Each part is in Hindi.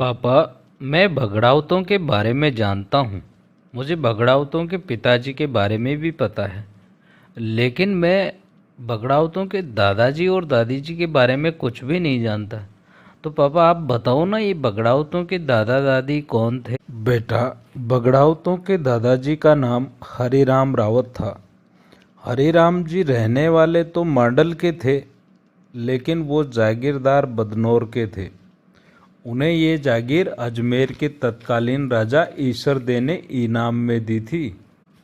पापा, मैं भगड़ाउतों के बारे में जानता हूँ। मुझे भगड़ाउतों के पिताजी के बारे में भी पता है, लेकिन मैं भगड़ाउतों के दादाजी और दादी जी के बारे में कुछ भी नहीं जानता। तो पापा आप बताओ ना, ये भगड़ाउतों के दादा दादी कौन थे? बेटा, बगड़ाउतों के दादाजी का नाम हरिराम रावत था। हरिराम जी रहने वाले तो मांडल के थे, लेकिन वो जागीरदार बदनौर के थे। उन्हें ये जागीर अजमेर के तत्कालीन राजा ईसर दे ने इनाम में दी थी।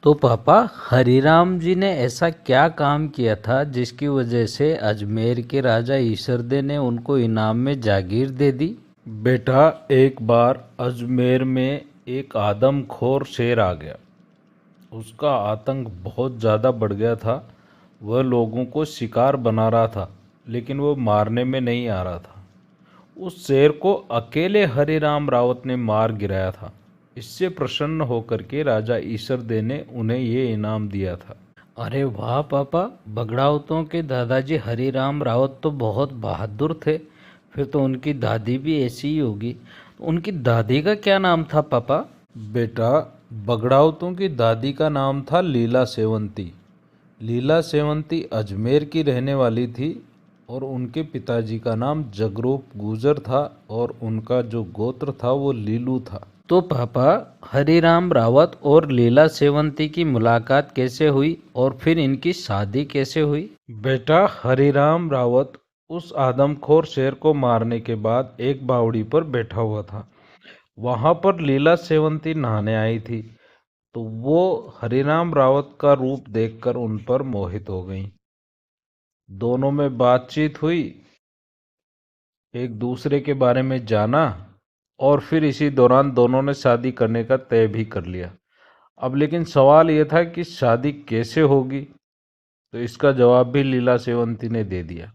तो पापा, हरिराम जी ने ऐसा क्या काम किया था जिसकी वजह से अजमेर के राजा ईसरदे ने उनको इनाम में जागीर दे दी? बेटा, एक बार अजमेर में एक आदमखोर शेर आ गया। उसका आतंक बहुत ज़्यादा बढ़ गया था। वह लोगों को शिकार बना रहा था, लेकिन वो मारने में नहीं आ रहा था। उस शेर को अकेले हरिराम रावत ने मार गिराया था। इससे प्रसन्न होकर के राजा ईसरदे ने उन्हें ये इनाम दिया था। अरे वाह पापा, बगड़ाउतों के दादाजी हरिराम रावत तो बहुत बहादुर थे। फिर तो उनकी दादी भी ऐसी ही होगी। उनकी दादी का क्या नाम था पापा? बेटा, बगड़ाउतों की दादी का नाम था लीला सेवंती। लीला सेवंती अजमेर की रहने वाली थी और उनके पिताजी का नाम जगरूप गुजर था और उनका जो गोत्र था वो लीलू था। तो पापा, हरिराम रावत और लीला सेवंती की मुलाकात कैसे हुई और फिर इनकी शादी कैसे हुई? बेटा, हरिराम रावत उस आदमखोर शेर को मारने के बाद एक बावड़ी पर बैठा हुआ था। वहां पर लीला सेवंती नहाने आई थी, तो वो हरिराम रावत का रूप देखकर उन पर मोहित हो गईं। दोनों में बातचीत हुई, एक दूसरे के बारे में जाना और फिर इसी दौरान दोनों ने शादी करने का तय भी कर लिया। अब लेकिन सवाल यह था कि शादी कैसे होगी, तो इसका जवाब भी लीला सेवंती ने दे दिया।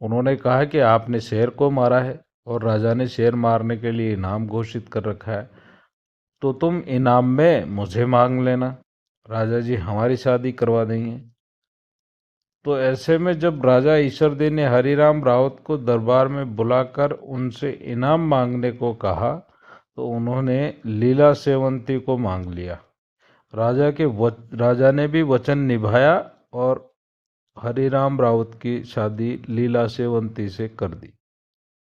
उन्होंने कहा कि आपने शेर को मारा है और राजा ने शेर मारने के लिए इनाम घोषित कर रखा है, तो तुम इनाम में मुझे मांग लेना, राजा जी हमारी शादी करवा देंगे। तो ऐसे में जब राजा ईश्वरदेव ने हरिराम रावत को दरबार में बुलाकर उनसे इनाम मांगने को कहा, तो उन्होंने लीला सेवंती को मांग लिया। राजा ने भी वचन निभाया और हरिराम रावत की शादी लीला सेवंती से कर दी।